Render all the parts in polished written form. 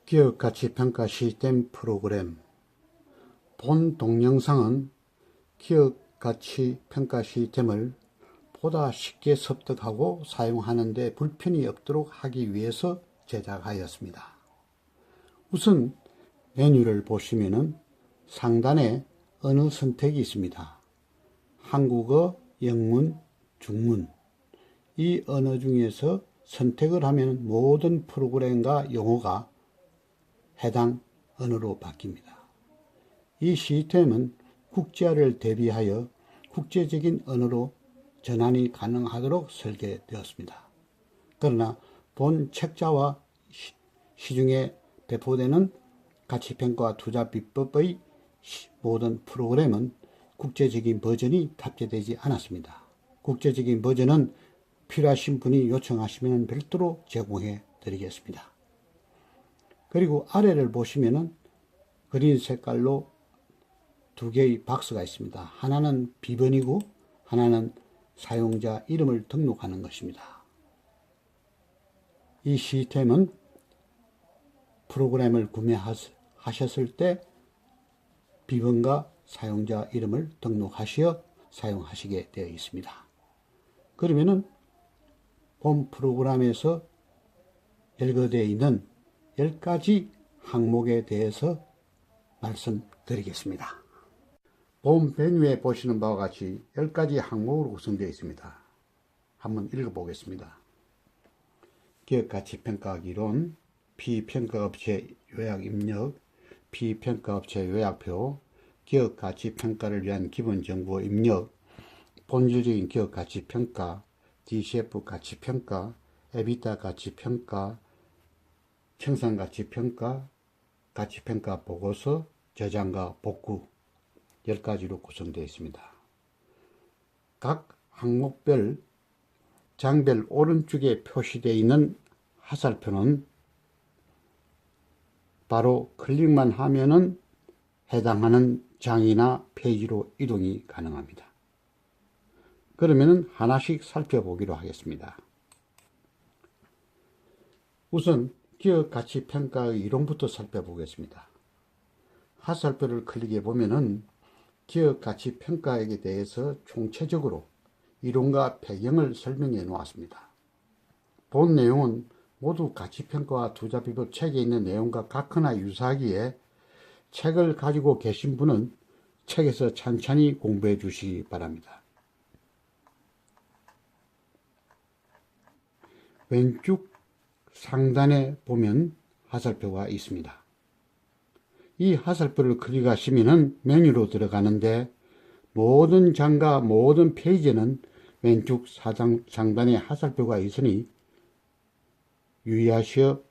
기업가치평가 시스템 프로그램. 본 동영상은 기업가치평가 시스템을 보다 쉽게 습득하고 사용하는 데 불편이 없도록 하기 위해서 제작하였습니다. 우선 메뉴를 보시면 상단에 언어 선택이 있습니다. 한국어, 영문, 중문. 이 언어 중에서 선택을 하면 모든 프로그램과 용어가 해당 언어로 바뀝니다. 이 시스템은 국제화를 대비하여 국제적인 언어로 전환이 가능하도록 설계되었습니다. 그러나 본 책자와 시중에 배포되는 가치평가 투자비법의 모든 프로그램은 국제적인 버전이 탑재되지 않았습니다. 국제적인 버전은 필요하신 분이 요청하시면 별도로 제공해 드리겠습니다. 그리고 아래를 보시면은 그린 색깔로 두 개의 박스가 있습니다. 하나는 비번이고 하나는 사용자 이름을 등록하는 것입니다. 이 시스템은 프로그램을 구매하셨을 때 비번과 사용자 이름을 등록하시어 사용하시게 되어 있습니다. 그러면은 본 프로그램에서 열거되어 있는 10가지 항목에 대해서 말씀드리겠습니다. 본 메뉴에 보시는 바와 같이 10가지 항목으로 구성되어 있습니다. 한번 읽어보겠습니다. 기업가치평가 이론, 비평가업체 요약 입력, 비평가업체 요약표, 기업가치평가를 위한 기본정보 입력, 본질적인 기업가치평가, DCF 가치평가, 에비타 가치평가, 청산가치평가, 가치평가 보고서, 저장과 복구 10가지로 구성되어 있습니다. 각 항목별, 장별 오른쪽에 표시되어 있는 화살표는 바로 클릭만 하면은 해당하는 장이나 페이지로 이동이 가능합니다. 그러면은 하나씩 살펴보기로 하겠습니다. 우선 기업가치평가의 이론부터 살펴보겠습니다. 화살표를 클릭해 보면은 기업가치평가에 대해서 총체적으로 이론과 배경을 설명해 놓았습니다. 본 내용은 모두 가치평가와 투자비법 책에 있는 내용과 같거나 유사하기에 책을 가지고 계신 분은 책에서 찬찬히 공부해 주시기 바랍니다. 왼쪽 상단에 보면 화살표가 있습니다. 이 화살표를 클릭하시면 메뉴로 들어가는데 모든 장과 모든 페이지는 왼쪽 상단에 화살표가 있으니 유의하시어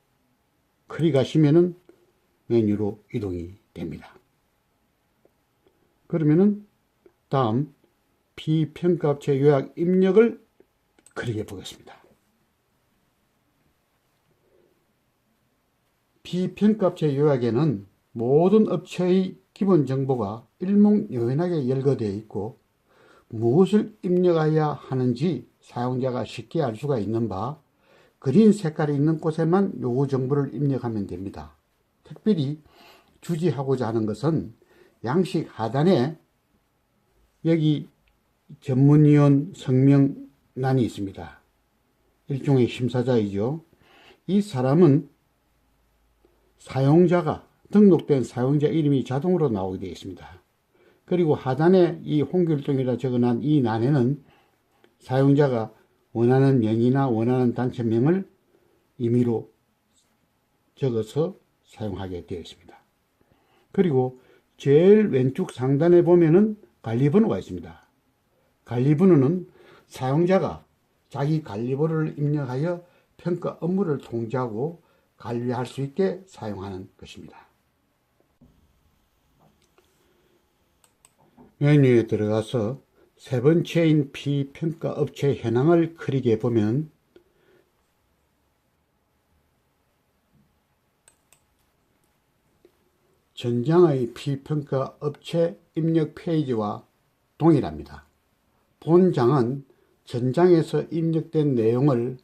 클릭하시면 메뉴로 이동이 됩니다. 그러면은 다음 비평가업체 요약 입력을 클릭해 보겠습니다. 비평가업체 요약에는 모든 업체의 기본 정보가 일목요연하게 열거되어 있고 무엇을 입력해야 하는지 사용자가 쉽게 알 수가 있는 바 그린 색깔이 있는 곳에만 요구 정보를 입력하면 됩니다. 특별히 주지하고자 하는 것은 양식 하단에 여기 전문위원 성명란이 있습니다. 일종의 심사자이죠. 이 사람은 사용자가 등록된 사용자 이름이 자동으로 나오게 되어 있습니다. 그리고 하단에 이 홍길동이라 적어놓은 이 란에는 사용자가 원하는 명의나 원하는 단체명을 임의로 적어서 사용하게 되어 있습니다. 그리고 제일 왼쪽 상단에 보면은 관리번호가 있습니다. 관리번호는 사용자가 자기 관리번호를 입력하여 평가 업무를 통제하고 관리할 수 있게 사용하는 것입니다. 메뉴에 들어가서 세 번째인 비평가 업체 현황을 클릭해 보면 전장의 비평가 업체 입력 페이지와 동일합니다. 본장은 전장에서 입력된 내용을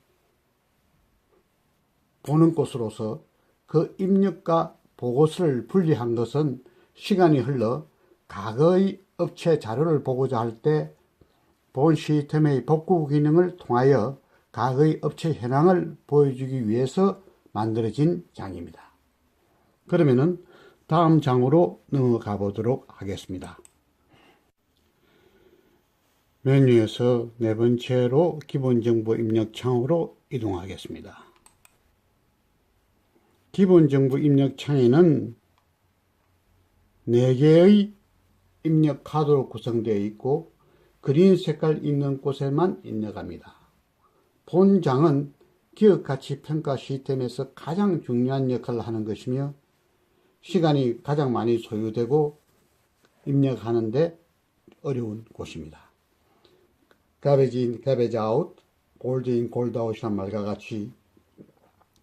보는 곳으로서 그 입력과 보고서를 분리한 것은 시간이 흘러 과거의 업체 자료를 보고자 할 때 본 시스템의 복구 기능을 통하여 과거의 업체 현황을 보여주기 위해서 만들어진 장입니다. 그러면은 다음 장으로 넘어가 보도록 하겠습니다. 메뉴에서 네 번째로 기본정보 입력 창으로 이동하겠습니다. 기본정보 입력 창에는 4개의 입력 카드로 구성되어 있고 그린 색깔 있는 곳에만 입력합니다. 본 장은 기업가치 평가 시스템에서 가장 중요한 역할을 하는 것이며 시간이 가장 많이 소요되고 입력하는데 어려운 곳입니다. garbage in, garbage out, gold in, gold out이란 말과 같이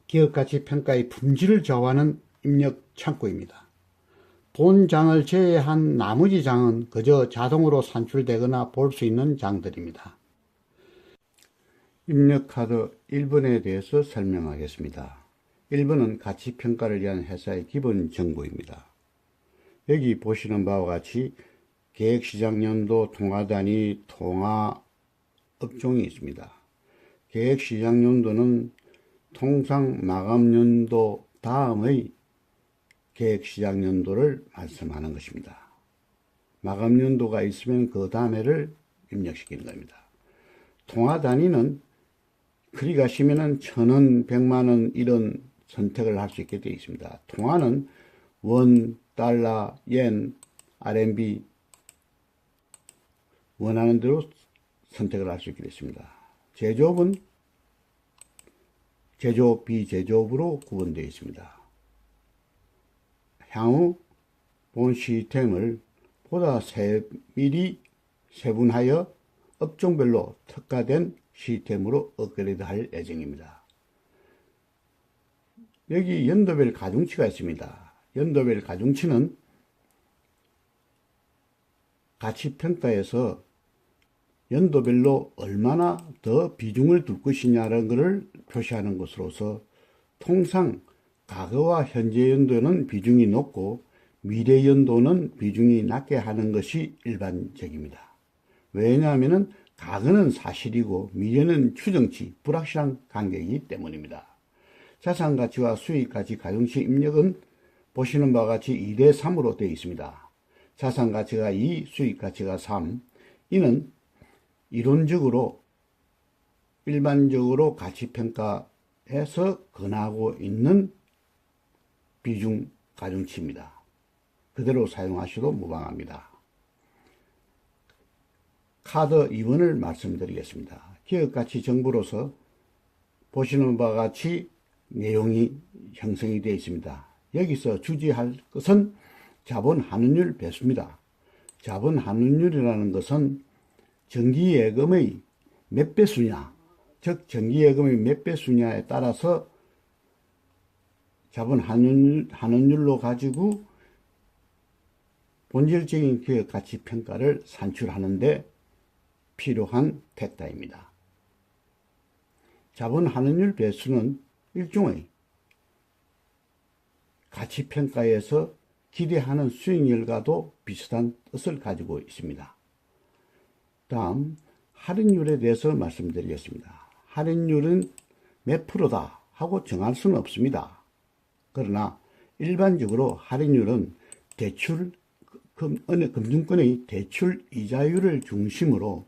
기업가치 평가의 품질을 좌우하는 입력 창구입니다. 본 장을 제외한 나머지 장은 그저 자동으로 산출되거나 볼 수 있는 장들입니다. 입력카드 1번에 대해서 설명하겠습니다. 1번은 가치평가를 위한 회사의 기본 정보입니다. 여기 보시는 바와 같이 계획시장연도, 통화단위, 통화 업종이 있습니다. 계획시장연도는 통상 마감연도 다음의 계획시장연도를 말씀하는 것입니다. 마감연도가 있으면 그 다음해를 입력시키는 겁니다. 통화단위는 그리 가시면은 1,000원, 100만원 이런 선택을 할 수 있게 되어 있습니다. 통화는 원, 달러, yen, RMB 원하는 대로 선택을 할 수 있게 됐습니다. 제조업은 제조업, 비제조업으로 구분되어 있습니다. 향후 본 시스템을 보다 세밀히 세분하여 업종별로 특화된 시스템으로 업그레이드할 예정입니다. 여기 연도별 가중치가 있습니다. 연도별 가중치는 가치평가에서 연도별로 얼마나 더 비중을 둘 것이냐는 것을 표시하는 것으로서 통상 과거와 현재 연도는 비중이 높고 미래 연도는 비중이 낮게 하는 것이 일반적입니다. 왜냐하면 과거는 사실이고 미래는 추정치, 불확실한 관계이기 때문입니다. 자산가치와 수익가치 가중치 입력은 보시는 바와 같이 2대 3으로 되어 있습니다. 자산가치가 2, 수익가치가 3. 이는 이론적으로 일반적으로 가치평가에서 권하고 있는 비중 가중치입니다. 그대로 사용하셔도 무방합니다. 카드 2번을 말씀드리겠습니다. 기업가치 정보로서 보시는 바와 같이 내용이 형성이 되어 있습니다. 여기서 주지할 것은 자본 환원율 배수입니다. 자본 환원율이라는 것은 정기예금의 몇 배수냐, 즉 정기예금의 몇 배수냐에 따라서 자본 환원율로 가지고 본질적인 기업가치 평가를 산출하는데 필요한 팩터입니다. 자본 환원율 배수는 일종의 가치평가에서 기대하는 수익률과도 비슷한 뜻을 가지고 있습니다. 다음 할인율에 대해서 말씀드리겠습니다. 할인율은 몇 프로다 하고 정할 수는 없습니다. 그러나 일반적으로 할인율은 대출 금융권의 대출 이자율을 중심으로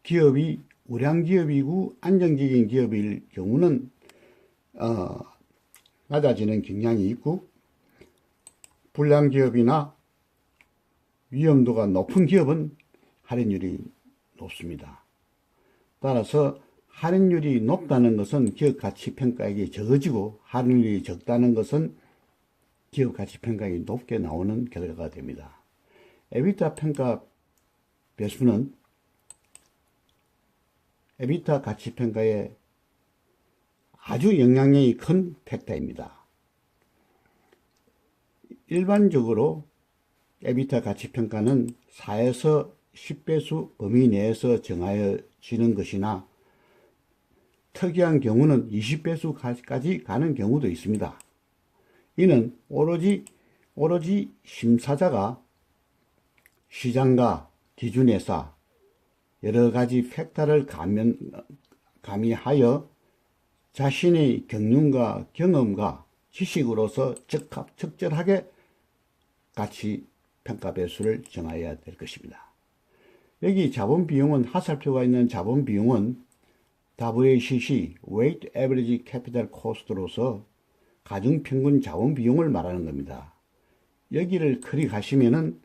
기업이 우량기업이고 안정적인 기업일 경우는 낮아지는 경향이 있고 불량기업이나 위험도가 높은 기업은 할인율이 높습니다. 따라서 할인율이 높다는 것은 기업가치평가액이 적어지고 할인율이 적다는 것은 기업가치평가액이 높게 나오는 결과가 됩니다. 에비타 평가 배수는 에비타 가치평가에 아주 영향력이 큰 팩터입니다. 일반적으로 에비타 가치평가는 4에서 10배수 범위 내에서 정하여지는 것이나 특이한 경우는 20배수까지 가는 경우도 있습니다. 이는 오로지 심사자가 시장과 기준회사 여러 가지 팩터를 가미하여 자신의 경륜과 경험과 지식으로서 적절하게 가치 평가 배수를 정하여야 될 것입니다. 여기 자본 비용은 하살표가 있는 자본 비용은 WACC Weighted Average Capital Cost로서 가중평균 자본 비용을 말하는 겁니다. 여기를 클릭하시면은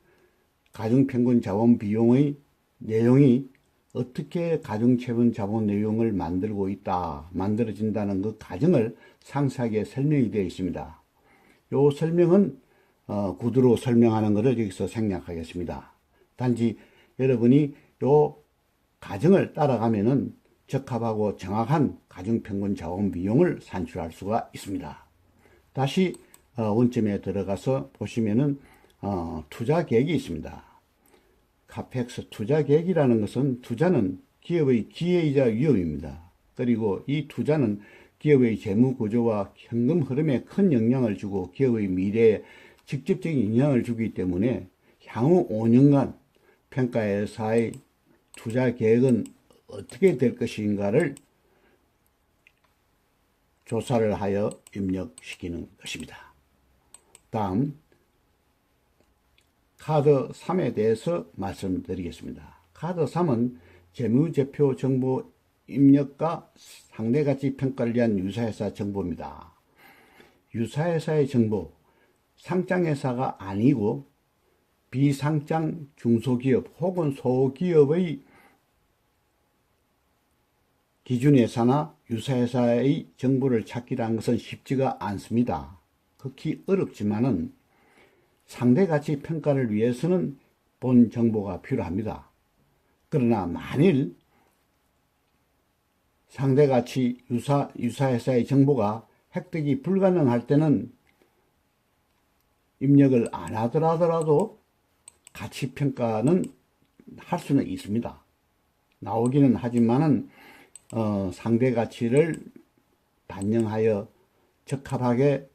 가중평균 자본 비용의 내용이 어떻게 가중평균 자본 내용을 만들어진다는 그 과정을 상세하게 설명이 되어 있습니다. 이 설명은 구두로 설명하는 것을 여기서 생략하겠습니다. 단지 여러분이 이 과정을 따라가면은 적합하고 정확한 가중평균 자본 비용을 산출할 수가 있습니다. 다시 원점에 들어가서 보시면은 투자 계획이 있습니다. 카펙스 투자 계획이라는 것은 투자는 기업의 기회이자 위험입니다. 그리고 이 투자는 기업의 재무 구조와 현금 흐름에 큰 영향을 주고 기업의 미래에 직접적인 영향을 주기 때문에 향후 5년간 평가회사의 투자 계획은 어떻게 될 것인가를 조사를 하여 입력시키는 것입니다. 다음 카드 3에 대해서 말씀드리겠습니다. 카드 3은 재무제표 정보 입력과 상대가치 평가를 위한 유사회사 정보입니다. 유사회사의 정보, 상장회사가 아니고 비상장 중소기업 혹은 소기업의 기준회사나 유사회사의 정보를 찾기라는 것은 쉽지가 않습니다. 극히 어렵지만은 상대가치 평가를 위해서는 본 정보가 필요합니다. 그러나 만일 상대가치 유사회사의 정보가 획득이 불가능할 때는 입력을 안 하더라도 가치평가는 할 수는 있습니다. 나오기는 하지만은 상대가치를 반영하여 적합하게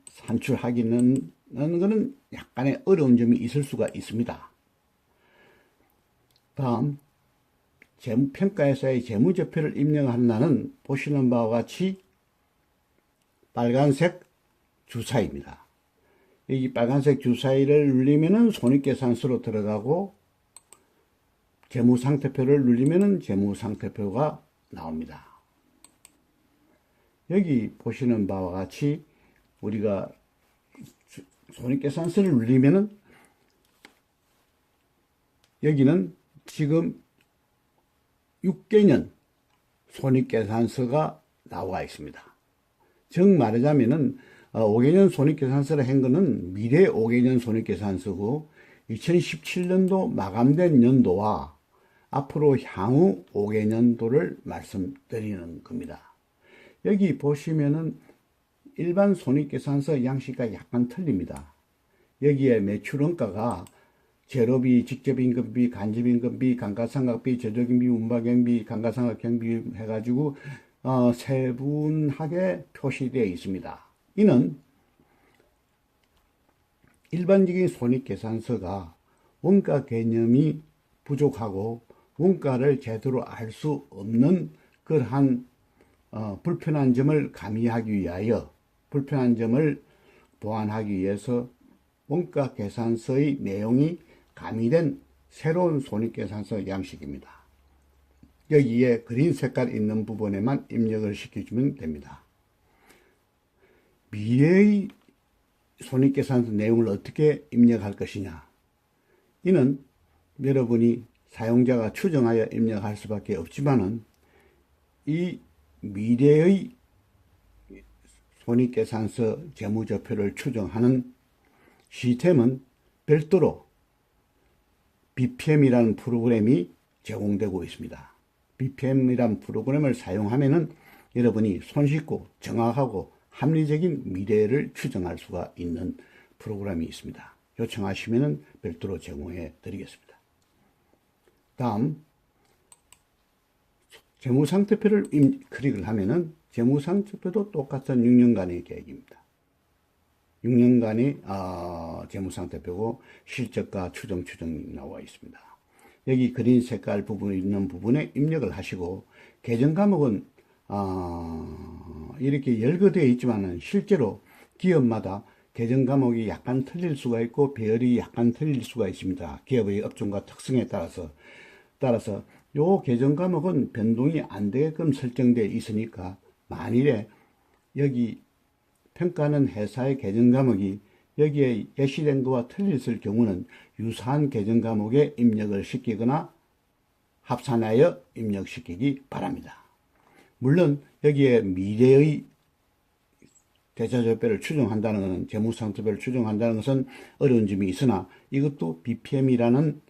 산출하기는 것은 약간의 어려운 점이 있을 수가 있습니다. 다음 재무평가회사의 재무제표를 입력한다는 보시는 바와 같이 빨간색 주사위입니다. 여기 빨간색 주사위를 누르면은 손익계산서로 들어가고 재무상태표를 누르면은 재무상태표가 나옵니다. 여기 보시는 바와 같이 우리가 손익계산서를 누르면은 여기는 지금 6개년 손익계산서가 나와 있습니다. 즉 말하자면은 5개년 손익계산서를 한 거는 미래 5개년 손익계산서고 2017년도 마감된 연도와 앞으로 향후 5개년도를 말씀드리는 겁니다. 여기 보시면은 일반 손익계산서 양식과 약간 틀립니다. 여기에 매출원가가 재료비, 직접임금비, 간접임금비, 감가상각비, 제조경비, 운반경비, 감가상각경비 해가지고 세분하게 표시되어 있습니다. 이는 일반적인 손익계산서가 원가 개념이 부족하고 원가를 제대로 알 수 없는 그러한 불편한 점을 가미하기 위하여 불편한 점을 보완하기 위해서 원가 계산서의 내용이 가미된 새로운 손익계산서 양식입니다. 여기에 그린 색깔 있는 부분에만 입력을 시켜주면 됩니다. 미래의 손익계산서 내용을 어떻게 입력할 것이냐, 이는 여러분이 사용자가 추정하여 입력할 수밖에 없지만은 이 미래의 손익계산서 재무제표를 추정하는 시스템은 별도로 BPM이라는 프로그램이 제공되고 있습니다. BPM이라는 프로그램을 사용하면은 여러분이 손쉽고 정확하고 합리적인 미래를 추정할 수가 있는 프로그램이 있습니다. 요청하시면은 별도로 제공해 드리겠습니다. 다음 재무상태표를 클릭을 하면은 재무상태표도 똑같은 6년간의 계획입니다. 6년간의 재무상태표고 실적과 추정이 나와 있습니다. 여기 그린 색깔 부분에 있는 부분에 입력을 하시고 계정 과목은 이렇게 열거되어 있지만은 실제로 기업마다 계정 과목이 약간 틀릴 수가 있고 배열이 약간 틀릴 수가 있습니다. 기업의 업종과 특성에 따라서 요 계정 과목은 변동이 안 되게끔 설정되어 있으니까 만일에 여기 평가하는 회사의 계정 과목이 여기에 예시된 것과 틀렸을 경우는 유사한 계정 과목에 입력을 시키거나 합산하여 입력시키기 바랍니다. 물론 여기에 미래의 대차조표를 추정한다는 것은 재무상태표를 추정한다는 것은 어려운 점이 있으나 이것도 BPM이라는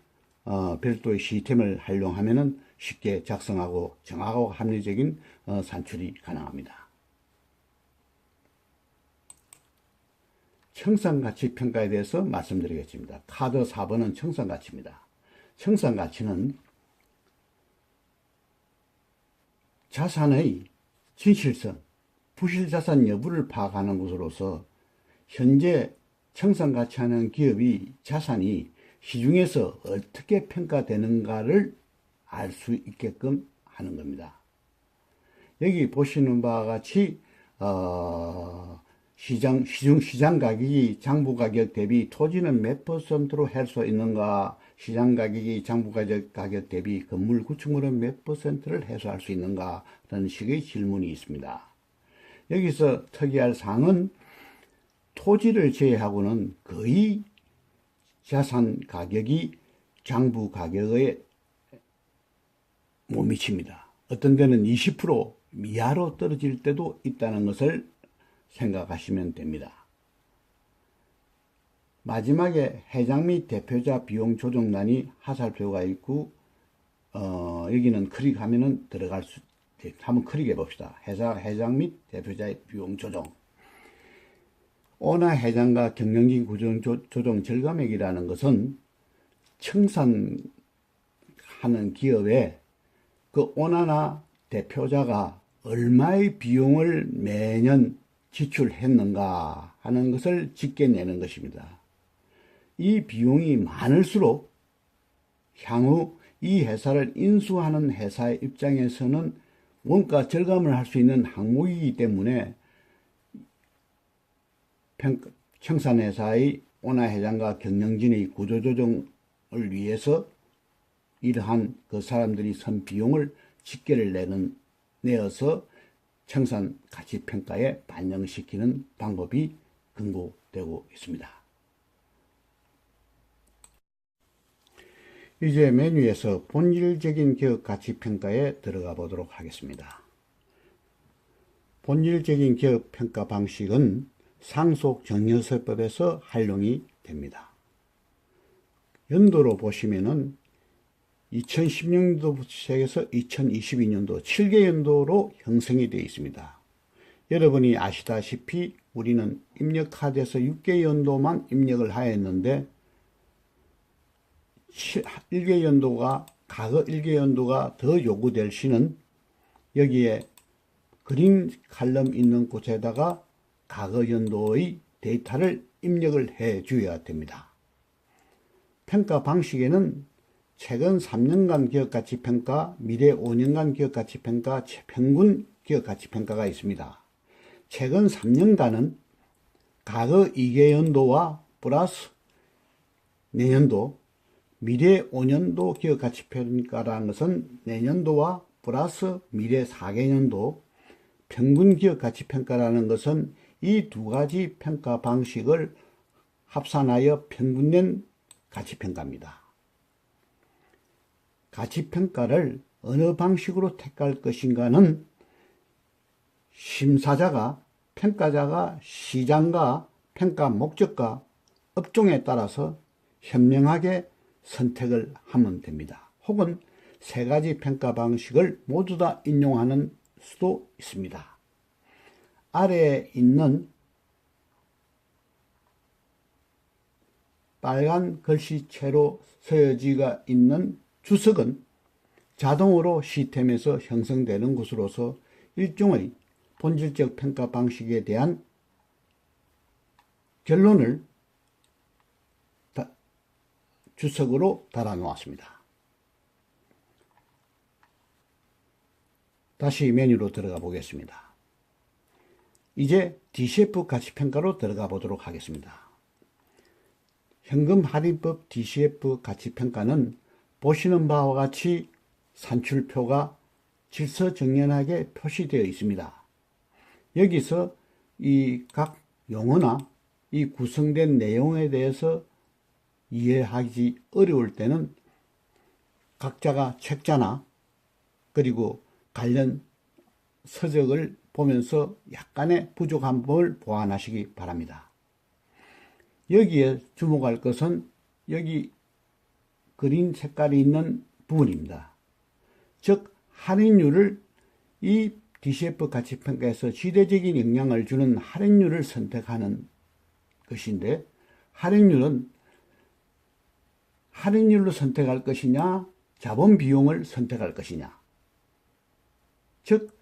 별도의 시스템을 활용하면 쉽게 작성하고 정확하고 합리적인 산출이 가능합니다. 청산가치평가에 대해서 말씀드리겠습니다. 카드 4번은 청산가치입니다. 청산가치는 자산의 진실성, 부실자산 여부를 파악하는 것으로서 현재 청산가치하는 기업이 자산이 시중에서 어떻게 평가되는가를 알 수 있게끔 하는 겁니다. 여기 보시는 바와 같이 시장 가격이 장부 가격 대비 토지는 몇 %로 할 수 있는가, 시장 가격이 장부 가격 대비 건물 구축물은 몇 %를 해소할 수 있는가 라는 식의 질문이 있습니다. 여기서 특이할 사항은 토지를 제외하고는 거의 자산 가격이 장부 가격에 못 미칩니다. 어떤 데는 20% 미하로 떨어질 때도 있다는 것을 생각하시면 됩니다. 마지막에 회장 및 대표자 비용 조정란이 하살표가 있고 여기는 클릭하면은 들어갈 수 한번 클릭해 봅시다. 회장 및 대표자의 비용 조정. 오나 회장과 경영진 구조 조정 절감액이라는 것은 청산하는 기업에 그 오나나 대표자가 얼마의 비용을 매년 지출했는가 하는 것을 집계내는 것입니다. 이 비용이 많을수록 향후 이 회사를 인수하는 회사의 입장에서는 원가 절감을 할 수 있는 항목이기 때문에 청산회사의 오나회장과 경영진의 구조조정을 위해서 이러한 그 사람들이 선 비용을 집계를 내어서 청산가치평가에 반영시키는 방법이 권고되고 있습니다. 이제 메뉴에서 본질적인 기업가치평가에 들어가 보도록 하겠습니다. 본질적인 기업평가 방식은 상속정여세법에서 활용이 됩니다. 연도로 보시면은 2016년도부터 시작해서 2022년도 7개 연도로 형성이 되어 있습니다. 여러분이 아시다시피 우리는 입력카드에서 6개 연도만 입력을 하였는데 1개 연도가 과거 1개 연도가 더 요구될 시는 여기에 그린 칼럼 있는 곳에다가 과거 연도의 데이터를 입력을 해 주어야 됩니다. 평가 방식에는 최근 3년간 기업가치평가, 미래 5년간 기업가치평가, 평균 기업가치평가가 있습니다. 최근 3년간은 과거 2개 연도와 플러스 내년도, 미래 5년도 기업가치평가라는 것은 내년도와 플러스 미래 4개년도, 평균 기업가치평가라는 것은 이 두 가지 평가 방식을 합산하여 평균된 가치평가입니다. 가치평가를 어느 방식으로 택할 것인가는 심사자가, 평가자가 시장과 평가 목적과 업종에 따라서 현명하게 선택을 하면 됩니다. 혹은 세 가지 평가 방식을 모두 다 인용하는 수도 있습니다. 아래에 있는 빨간 글씨체로 서여지가 있는 주석은 자동으로 시스템에서 형성되는 것으로서 일종의 본질적 평가 방식에 대한 결론을 주석으로 달아놓았습니다. 다시 메뉴로 들어가 보겠습니다. 이제 DCF 가치평가로 들어가 보도록 하겠습니다. 현금할인법 DCF 가치평가는 보시는 바와 같이 산출표가 질서정연하게 표시되어 있습니다. 여기서 이 각 용어나 이 구성된 내용에 대해서 이해하기 어려울 때는 각자가 책자나 그리고 관련 서적을 보면서 약간의 부족한 부분을 보완하시기 바랍니다. 여기에 주목할 것은 여기 그린 색깔이 있는 부분입니다. 즉 할인율을 이 DCF 가치평가에서 지대적인 영향을 주는 할인율을 선택하는 것인데, 할인율로 선택할 것이냐 자본 비용을 선택할 것이냐, 즉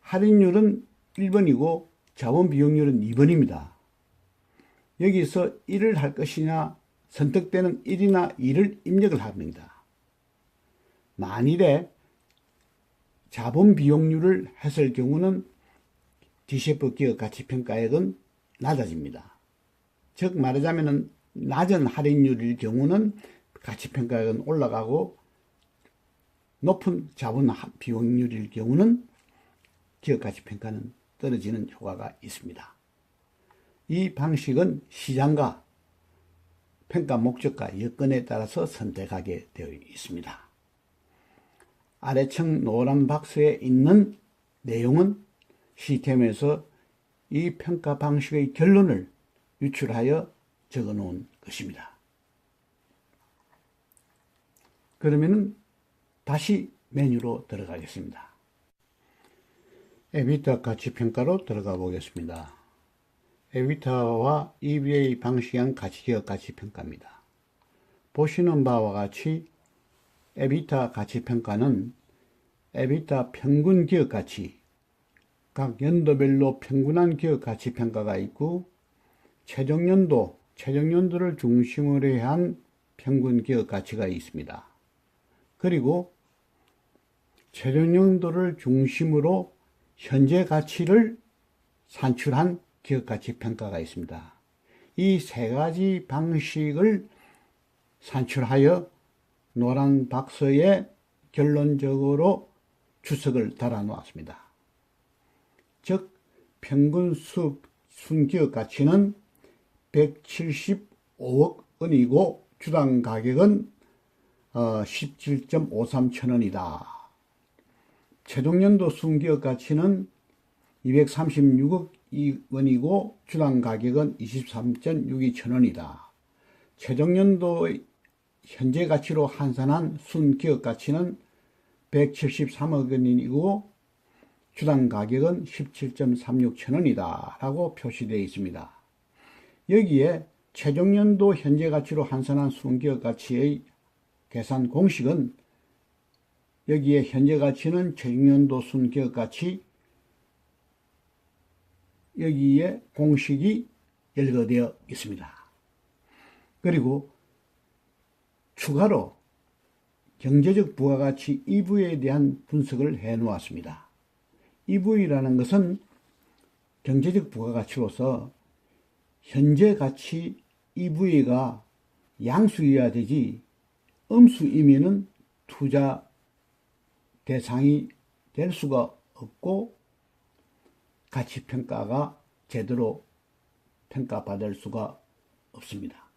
할인율은 1번이고 자본 비용률은 2번입니다. 여기서 1을 할 것이냐 선택되는 1이나 2를 입력을 합니다. 만일에 자본 비용률을 했을 경우는 DCF 기업 가치평가액은 낮아집니다. 즉 말하자면 낮은 할인율일 경우는 가치평가액은 올라가고 높은 자본 비용률일 경우는 기업 가치평가는 떨어지는 효과가 있습니다. 이 방식은 시장과 평가 목적과 여건에 따라서 선택하게 되어 있습니다. 아래층 노란 박스에 있는 내용은 시스템에서 이 평가 방식의 결론을 유출하여 적어 놓은 것입니다. 그러면 다시 메뉴로 들어가겠습니다. 에비타 가치평가로 들어가 보겠습니다. 에비타와 EVA 방식의 가치기업 가치평가입니다. 보시는 바와 같이 에비타 가치평가는 에비타 평균 기업가치, 각 연도별로 평균한 기업가치평가가 있고 최종연도를 중심으로 한 평균 기업가치가 있습니다. 그리고 최종연도를 중심으로 현재 가치를 산출한 기업가치평가가 있습니다. 이 세 가지 방식을 산출하여 노란 박스에 결론적으로 주석을 달아 놓았습니다. 즉 평균 순기업 가치는 175억 원이고 주당 가격은 17.53천원이다. 최종연도 순기업 가치는 236억 원이고 주당 가격은 23.62천원이다. 최종연도의 현재 가치로 환산한 순기업 가치는 173억 원이고 주당 가격은 17.36천원이다 라고 표시되어 있습니다. 여기에 최종연도 현재 가치로 환산한 순기업 가치의 계산 공식은 여기에 현재 가치는 최종연도 순기업 가치, 여기에 공식이 열거되어 있습니다. 그리고 추가로 경제적 부가가치 EV에 대한 분석을 해 놓았습니다. EV라는 것은 경제적 부가가치로서 현재 가치 EV가 양수여야 되지 음수이면은 투자 대상이 될 수가 없고 가치평가가 제대로 평가받을 수가 없습니다.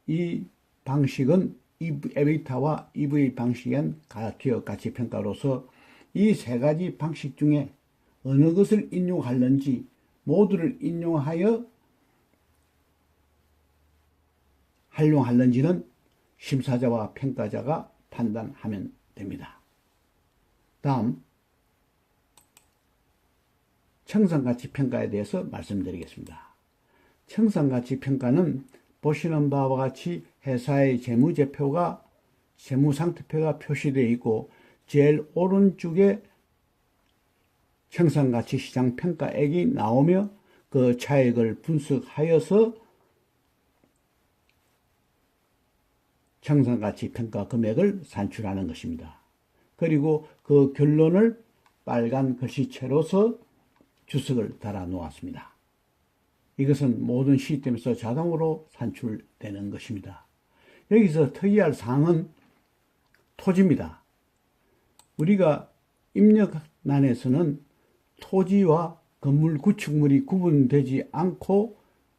이 방식은 에비타와 EV 방식의 기업 가치평가로서 이 세 가지 방식 중에 어느 것을 인용할는지 모두를 인용하여 활용할는지는 심사자와 평가자가 판단하면 됩니다. 다음 청산가치평가에 대해서 말씀드리겠습니다. 청산가치평가는 보시는 바와 같이 회사의 재무제표가 세무상태표가 표시되어 있고 제일 오른쪽에 청산가치시장평가액이 나오며 그 차액을 분석하여서 청산가치평가 금액을 산출하는 것입니다. 그리고 그 결론을 빨간 글씨체로서 주석을 달아 놓았습니다. 이것은 모든 시스템에서 자동으로 산출되는 것입니다. 여기서 특이할 사항은 토지입니다. 우리가 입력란에서는 토지와 건물 구축물이 구분되지 않고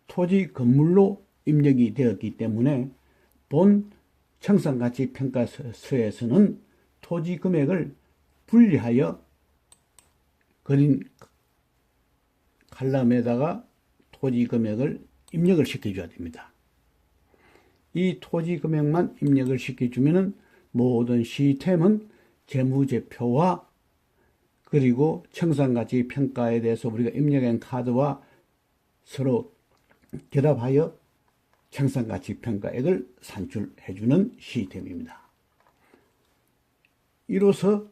토지 건물로 입력이 되었기 때문에 본 청산가치평가서에서는 토지 금액을 분리하여 그린 칼럼에다가 토지 금액을 입력을 시켜줘야 됩니다. 이 토지 금액만 입력을 시켜주면 모든 시스템은 재무제표와 그리고 청산가치 평가에 대해서 우리가 입력한 카드와 서로 결합하여 청산가치 평가액을 산출해주는 시스템입니다. 이로써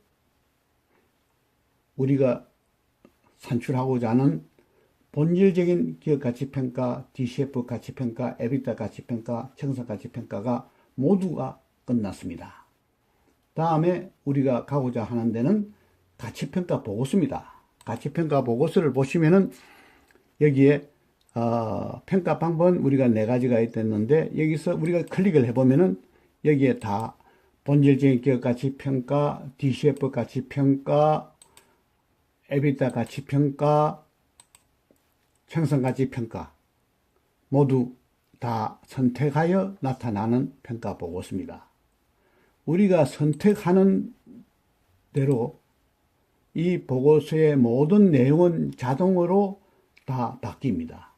우리가 산출하고자 하는 본질적인 기업가치평가, DCF 가치평가, EBITDA 가치평가, 청산가치평가가 모두가 끝났습니다. 다음에 우리가 가고자 하는 데는 가치평가 보고서입니다. 가치평가 보고서를 보시면은 여기에 평가 방법은 우리가 4가지가 있었는데 여기서 우리가 클릭을 해보면은 여기에 다 본질적인 기업가치평가, DCF 가치평가, EBITDA 가치평가, 청산가치평가 모두 다 선택하여 나타나는 평가 보고서입니다. 우리가 선택하는 대로 이 보고서의 모든 내용은 자동으로 다 바뀝니다.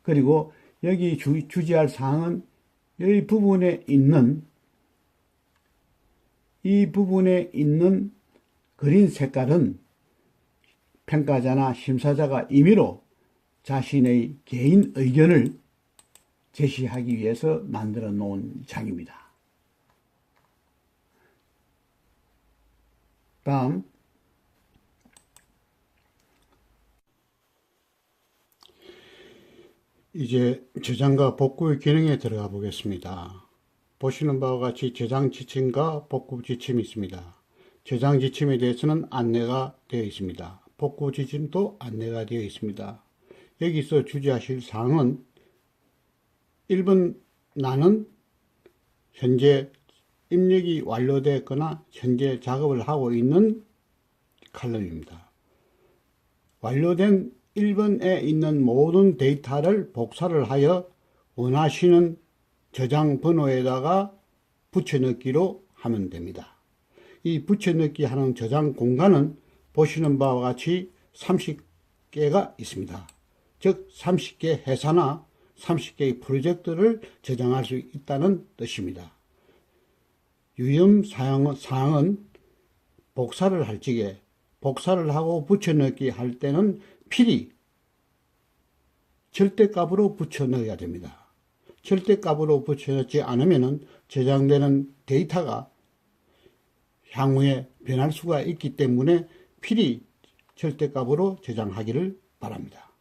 그리고 여기 주의할 사항은 이 부분에 있는 그린 색깔은 평가자나 심사자가 임의로 자신의 개인 의견을 제시하기 위해서 만들어 놓은 장입니다. 다음 이제 저장과 복구의 기능에 들어가 보겠습니다. 보시는 바와 같이 저장 지침과 복구 지침이 있습니다. 저장 지침에 대해서는 안내가 되어 있습니다. 복구 지침도 안내가 되어 있습니다. 여기서 주의하실 사항은 1번 나는 현재 입력이 완료되었거나 현재 작업을 하고 있는 칼럼입니다. 완료된 1번에 있는 모든 데이터를 복사를 하여 원하시는 저장 번호에다가 붙여넣기로 하면 됩니다. 이 붙여넣기 하는 저장 공간은 보시는 바와 같이 30개가 있습니다. 즉 30개 회사나 30개의 프로젝트를 저장할 수 있다는 뜻입니다. 유념 사항은 복사를 할 적에 복사를 하고 붙여넣기 할 때는 필히 절대값으로 붙여넣어야 됩니다. 절대값으로 붙여넣지 않으면 저장되는 데이터가 향후에 변할 수가 있기 때문에 필히 절대값으로 저장하기를 바랍니다.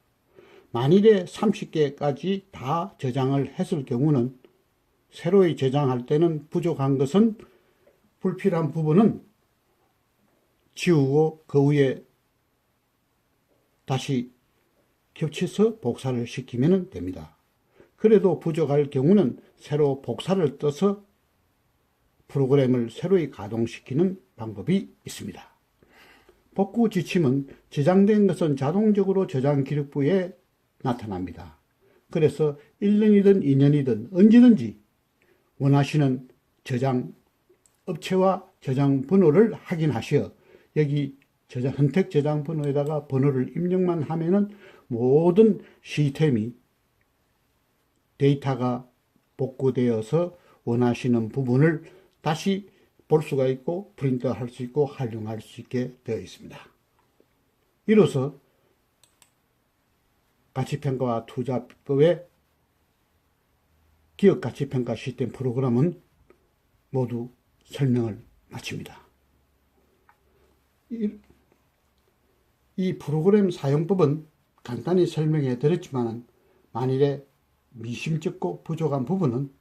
만일에 30개까지 다 저장을 했을 경우는 새로이 저장할 때는 부족한 것은 불필요한 부분은 지우고 그 위에 다시 겹쳐서 복사를 시키면 됩니다. 그래도 부족할 경우는 새로 복사를 떠서 프로그램을 새로이 가동시키는 방법이 있습니다. 복구 지침은 저장된 것은 자동적으로 저장 기록부에 나타납니다. 그래서 1년이든 2년이든 언제든지 원하시는 저장 업체와 저장 번호를 확인하시어 여기 선택 저장 번호에다가 번호를 입력만 하면은 모든 시스템이 데이터가 복구되어서 원하시는 부분을 다시 볼 수가 있고 프린트할 수 있고 활용할 수 있게 되어 있습니다. 이로써 가치평가와 투자법의 기업가치평가 시스템 프로그램은 모두 설명을 마칩니다. 이 프로그램 사용법은 간단히 설명해 드렸지만 만일에 미심쩍고 부족한 부분은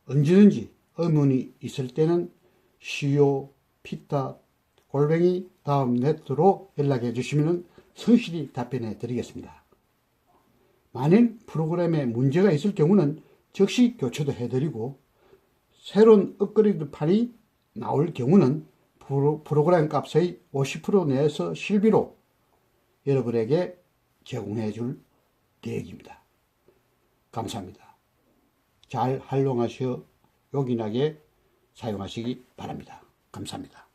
언제든지 의문이 있을 때는 co-pita@다음네트로 연락해 주시면 성실히 답변해 드리겠습니다. 만일 프로그램에 문제가 있을 경우는 즉시 교체도 해드리고 새로운 업그레이드판이 나올 경우는 프로그램 값의 50% 내에서 실비로 여러분에게 제공해 줄 계획입니다. 감사합니다. 잘 활용하셔 요긴하게 사용하시기 바랍니다. 감사합니다.